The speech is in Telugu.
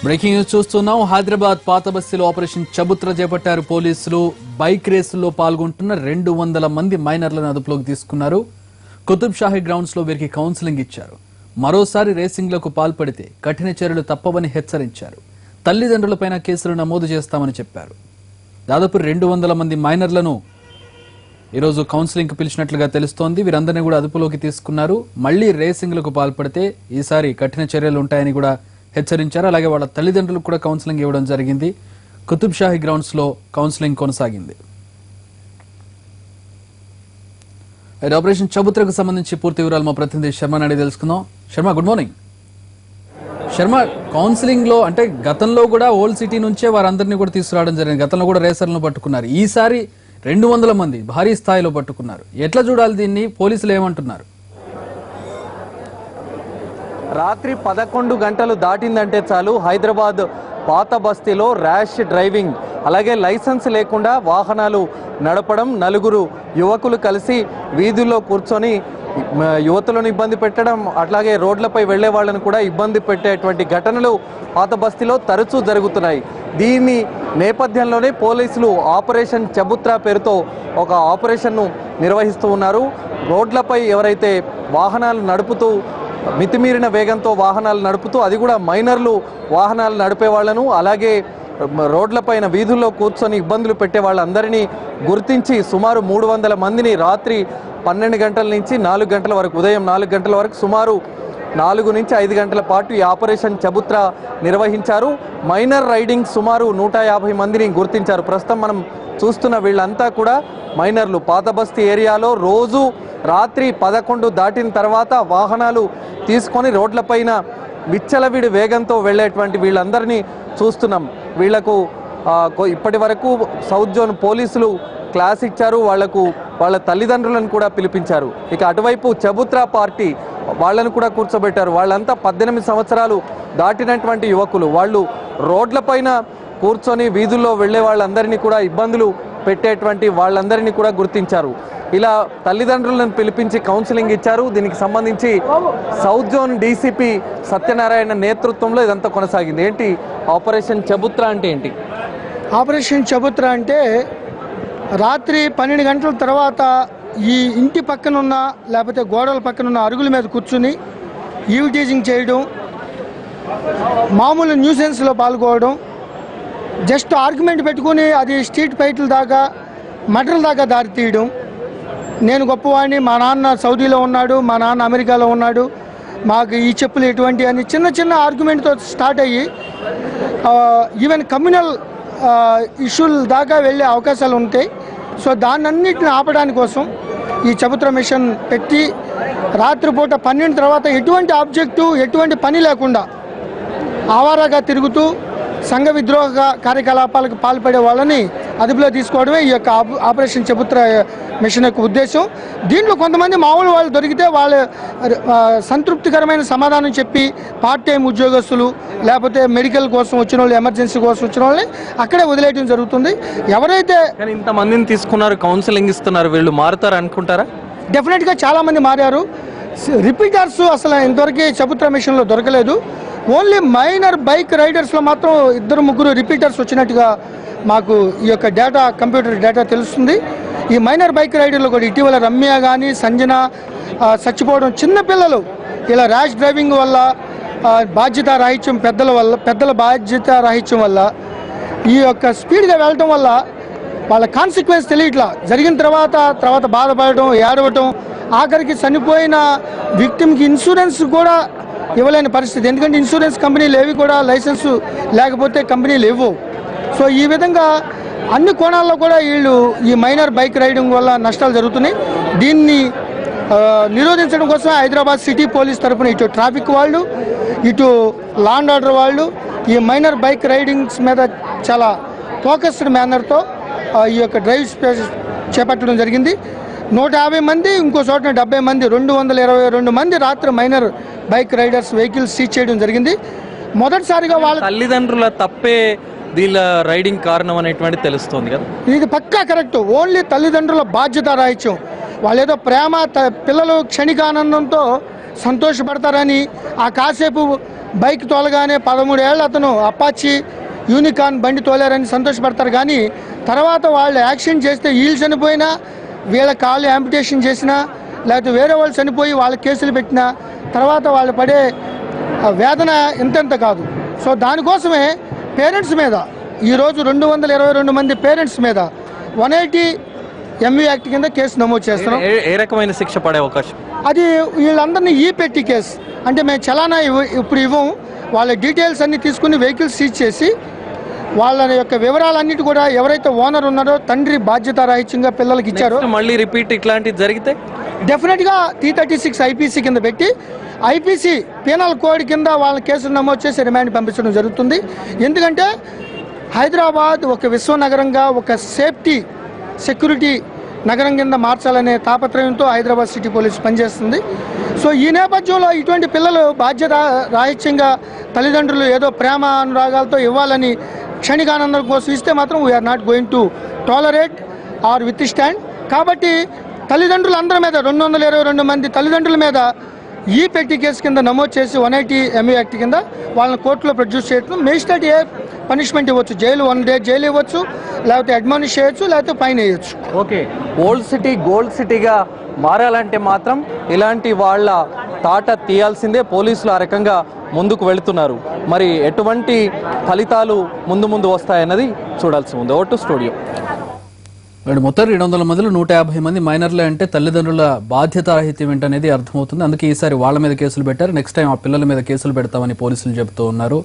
బ్రేకింగ్ న్యూస్ చూస్తున్నాం. హైదరాబాద్ పాత బస్తీలో ఆపరేషన్ చబుత్ర చేపట్టారు పోలీసులు. బైక్ రేసుల్లో పాల్గొంటున్న 200 మంది మైనర్లను అదుపులోకి తీసుకున్నారు. కుతుబ్ షాహీ గ్రౌండ్స్ లో వీరికి కౌన్సిలింగ్ ఇచ్చారు. మరోసారి రేసింగ్లకు పాల్పడితే కఠిన చర్యలు తప్పవని హెచ్చరించారు. తల్లిదండ్రులపైన కేసులు నమోదు చేస్తామని చెప్పారు. దాదాపు 200 మంది మైనర్లను ఈరోజు కౌన్సిలింగ్ కు పిలిచినట్లుగా తెలుస్తోంది. వీరందరినీ కూడా అదుపులోకి తీసుకున్నారు. మళ్లీ రేసింగ్లకు పాల్పడితే ఈసారి కఠిన చర్యలు ఉంటాయని కూడా హెచ్చరించారు. అలాగే వాళ్ళ తల్లిదండ్రులకు కూడా కౌన్సిలింగ్ ఇవ్వడం జరిగింది. కుతుబ్ షాహీ గ్రౌండ్స్ లో కౌన్సిలింగ్ కొనసాగింది. ఆపరేషన్ చబుత్రకు సంబంధించి పూర్తి వివరాలు మా ప్రతినిధి శర్మ నాడి తెలుసుకుందాం. Sharma, good morning. Sharma, counselling లో అంటే గతంలో కూడా ఓల్డ్ సిటీ నుంచే వారందరినీ కూడా తీసుకురావడం జరిగింది. గతంలో కూడా రేసర్లను పట్టుకున్నారు. ఈసారి 200 మంది భారీ స్థాయిలో పట్టుకున్నారు. ఎట్లా చూడాలి దీన్ని? పోలీసులు ఏమంటున్నారు? రాత్రి 11 గంటలు దాటిందంటే చాలు హైదరాబాద్ పాత బస్తీలో ర్యాష్ డ్రైవింగ్, అలాగే లైసెన్స్ లేకుండా వాహనాలు నడపడం, నలుగురు యువకులు కలిసి వీధుల్లో కూర్చొని యువతులను ఇబ్బంది పెట్టడం, అట్లాగే రోడ్లపై వెళ్లే వాళ్ళను కూడా ఇబ్బంది పెట్టేటువంటి ఘటనలు పాత బస్తీలో తరచూ జరుగుతున్నాయి. దీని నేపథ్యంలోనే పోలీసులు ఆపరేషన్ చబుత్రా పేరుతో ఒక ఆపరేషన్ను నిర్వహిస్తూ ఉన్నారు. రోడ్లపై ఎవరైతే వాహనాలు నడుపుతూ మితిమీరిన వేగంతో వాహనాలు నడుపుతూ, అది కూడా మైనర్లు వాహనాలు నడిపే వాళ్లను, అలాగే రోడ్లపైన వీధుల్లో కూర్చొని ఇబ్బందులు పెట్టే వాళ్ళందరినీ గుర్తించి సుమారు 300 మందిని రాత్రి 12 గంటల నుంచి 4 గంటల వరకు, ఉదయం 4 గంటల వరకు సుమారు 4 నుంచి 5 గంటల పాటు ఈ ఆపరేషన్ చబుత్రా నిర్వహించారు. మైనర్ రైడింగ్ సుమారు 150 మందిని గుర్తించారు. ప్రస్తుతం మనం చూస్తున్న వీళ్ళంతా కూడా మైనర్లు. పాత బస్తీ ఏరియాలో రోజు రాత్రి 11 దాటిన తర్వాత వాహనాలు తీసుకొని రోడ్లపైన విచ్చలవిడి వేగంతో వెళ్ళేటువంటి వీళ్ళందరినీ చూస్తున్నాం. వీళ్లకు ఇప్పటి వరకు సౌత్ జోన్ పోలీసులు క్లాస్ ఇచ్చారు. వాళ్ళ తల్లిదండ్రులను కూడా పిలిపించారు. ఇక అటువైపు చబుత్రా పార్టీ వాళ్ళను కూడా కూర్చోబెట్టారు. వాళ్ళంతా 18 సంవత్సరాలు దాటినటువంటి యువకులు. వాళ్ళు రోడ్లపైన కూర్చొని వీధుల్లో వెళ్లే వాళ్ళందరినీ కూడా ఇబ్బందులు పెట్టేటువంటి వాళ్ళందరినీ కూడా గుర్తించారు. ఇలా తల్లిదండ్రులను పిలిపించి కౌన్సిలింగ్ ఇచ్చారు. దీనికి సంబంధించి సౌత్ జోన్ డీసీపీ సత్యనారాయణ నేతృత్వంలో ఇదంతా కొనసాగింది. ఏంటి ఆపరేషన్ చబుత్రా అంటే ఏంటి? ఆపరేషన్ చబుత్రా అంటే రాత్రి 12 గంటల తర్వాత ఈ ఇంటి పక్కనున్న లేకపోతే గోడల పక్కనున్న అరుగుల మీద కూర్చుని ఈవ్ టీజింగ్ చేయడం, మామూలు న్యూసెన్స్లో పాల్గొనడం, జస్ట్ ఆర్గ్యుమెంట్ పెట్టుకుని అది స్ట్రీట్ ఫైట్ల దాకా, మర్డర్ల దాకా దారి తీయడం. నేను గొప్పవాడిని, మా నాన్న సౌదీలో ఉన్నాడు, మా నాన్న అమెరికాలో ఉన్నాడు, మాకు ఈ చెప్పులు ఎటువంటి అని చిన్న చిన్న ఆర్గ్యుమెంట్తో స్టార్ట్ అయ్యి ఈవెన్ కమ్యూనల్ ఇష్యూల దాకా వెళ్ళే అవకాశాలు ఉంటాయి. సో దాన్నన్నిటిని ఆపడానికి కోసం ఈ చబుత్రా మిషన్ పెట్టి రాత్రిపూట 12 తర్వాత ఎటువంటి ఆబ్జెక్టివ్, ఎటువంటి పని లేకుండా ఆవారాగా తిరుగుతూ సంఘ విద్రోహ కార్యకలాపాలకు పాల్పడే వాళ్ళని అదుపులో తీసుకోవడమే ఈ యొక్క ఆపరేషన్ చబుత్రా మిషన్ యొక్క ఉద్దేశం. దీంట్లో కొంతమంది మామూలు వాళ్ళు దొరికితే వాళ్ళ సంతృప్తికరమైన సమాధానం చెప్పి పార్ట్ టైం ఉద్యోగస్తులు, లేకపోతే మెడికల్ కోసం వచ్చిన వాళ్ళు, ఎమర్జెన్సీ కోసం వచ్చిన వాళ్ళని అక్కడే వదిలేయడం జరుగుతుంది. ఎవరైతే ఇంతమందిని తీసుకున్నారు, కౌన్సిలింగ్ ఇస్తున్నారు, వీళ్ళు మారుతారు అనుకుంటారా? డెఫినెట్గా చాలామంది మారారు. రిపీటర్స్ అసలు ఇంతవరకు చబుత్రా మిషన్లో దొరకలేదు. ఓన్లీ మైనర్ బైక్ రైడర్స్లో మాత్రం 2-3 రిపీటర్స్ వచ్చినట్టుగా మాకు ఈ యొక్క డేటా, కంప్యూటర్ డేటా తెలుస్తుంది. ఈ మైనర్ బైక్ రైడర్లు కూడా ఇటీవల రమ్య కానీ సంజన చచ్చిపోవడం, చిన్నపిల్లలు ఇలా ర్యాష్ డ్రైవింగ్ వల్ల, బాధ్యతారాహిత్యం పెద్దల బాధ్యతారాహిత్యం వల్ల, ఈ యొక్క స్పీడ్గా వెళ్ళటం వల్ల వాళ్ళ కాన్సిక్వెన్స్ తెలియట్లా. జరిగిన తర్వాత బాధపడటం, ఏడవటం, ఆఖరికి చనిపోయిన విక్టిమ్కి ఇన్సూరెన్స్ కూడా ఇవ్వలేని పరిస్థితి. ఎందుకంటే ఇన్సూరెన్స్ కంపెనీలు ఏవి కూడా లైసెన్సు లేకపోతే కంపెనీలు ఇవ్వవు. సో ఈ విధంగా అన్ని కోణాల్లో కూడా వీళ్ళు ఈ మైనర్ బైక్ రైడింగ్ వల్ల నష్టాలు జరుగుతున్నాయి. దీన్ని నిరోధించడం కోసం హైదరాబాద్ సిటీ పోలీస్ తరఫున ఇటు ట్రాఫిక్ వాళ్ళు, ఇటు లా అండ్ ఆర్డర్ వాళ్ళు ఈ మైనర్ బైక్ రైడింగ్స్ మీద చాలా ఫోకస్డ్ మేనర్తో ఈ యొక్క డ్రైవ్ చేపట్టడం జరిగింది. 150 మంది, ఇంకో చోట 70 మంది, 222 మంది రాత్రి minor bike riders vehicles seize చేయడం జరిగింది. మొదటిసారిగా వాళ్ళ తల్లిదండ్రుల తప్పే దీని రైడింగ్ కారణం అనేటువంటి తెలుస్తుంది కదా. ఇది పక్కా కరెక్ట్. ఓన్లీ తల్లిదండ్రుల బాధ్యత రాహిత్యం. వాళ్ళు ఏదో ప్రేమ, పిల్లలు క్షణికానందంతో సంతోషపడతారని ఆ కాసేపు బైక్ తోలగానే 13 ఏళ్ళు అతను అపాచీ యూనికార్న్ బండి తోలారని సంతోషపడతారు, కానీ తర్వాత వాళ్ళు యాక్సిడెంట్ చేస్తే వీళ్ళు చనిపోయినా, వీళ్ళ కాళ్ళు యాంపిటేషన్ చేసినా, లేకపోతే వేరే వాళ్ళు చనిపోయి వాళ్ళ కేసులు పెట్టినా తర్వాత వాళ్ళు పడే వేదన ఇంతెంత కాదు. సో దానికోసమే పేరెంట్స్ మీద ఈరోజు 222 మంది పేరెంట్స్ మీద 180 MV యాక్ట్ కింద కేసు నమోదు చేస్తున్నాం. ఏ రకమైన శిక్ష పడే అవకాశం? అది వీళ్ళందరినీ పెట్టి కేసు అంటే మేము చలానా ఇప్పుడు ఇవ్వము, వాళ్ళ డీటెయిల్స్ అన్ని తీసుకుని వెహికల్స్ సీజ్ చేసి వాళ్ళ యొక్క వివరాలన్నిటి కూడా ఎవరైతే ఓనర్ ఉన్నారో తండ్రి బాధ్యత రాహిత్యంగా పిల్లలకి ఇచ్చారో మళ్ళీ రిపీట్ ఇట్లాంటివి జరిగితే డెఫినెట్గా 336 IPC కింద పెట్టి IPC పీనల్ కోడ్ కింద వాళ్ళ కేసులు నమోదు చేసి రిమాండ్ పంపించడం జరుగుతుంది. ఎందుకంటే హైదరాబాద్ ఒక విశ్వనగరంగా ఒక సెక్యూరిటీ నగరం కింద మార్చాలనే తాపత్రయంతో హైదరాబాద్ సిటీ పోలీస్ పనిచేస్తుంది. సో ఈ నేపథ్యంలో ఇటువంటి పిల్లలు బాధ్యత రాహిత్యంగా తల్లిదండ్రులు ఏదో ప్రేమ అనురాగాలతో ఇవ్వాలని క్షణికానందం కోసం ఇస్తే మాత్రం we are not going to tolerate or withstand. కాబట్టి తల్లిదండ్రులు అందరి మీద 222 మంది తల్లిదండ్రుల మీద పెట్టి కేసు కింద నమోదు చేసి 180 MV యాక్ట్ కింద వాళ్ళని కోర్టులో ప్రొడ్యూస్ చేయడం. మేజిస్ట్రేట్ ఏ పనిష్మెంట్ ఇవ్వచ్చు, జైలు 1 day జైలు ఇవ్వచ్చు, లేకపోతే అడ్మానిష్ చేయొచ్చు, లేకపోతే ఫైన్ వేయచ్చు. ఓకే, ఓల్డ్ సిటీ గోల్డ్ సిటీగా మారాలంటే మాత్రం ఇలాంటి వాళ్ళ తాట తీయాల్సిందే. పోలీసులు ఆ రకంగా ముందుకు వెళుతున్నారు. మరి ఎటువంటి ఫలితాలు ముందు వస్తాయన్నది చూడాల్సి ఉంది. Vote studio. మొత్తం 200 మందిలో 150 మంది మైనర్లే అంటే తల్లిదండ్రుల బాధ్యత రాహిత్యం ఏంటనేది అర్థమవుతుంది. అందుకే ఈసారి వాళ్ళ మీద కేసులు పెట్టారు. నెక్స్ట్ టైం ఆ పిల్లల మీద కేసులు పెడతామని పోలీసులు చెబుతూ ఉన్నారు.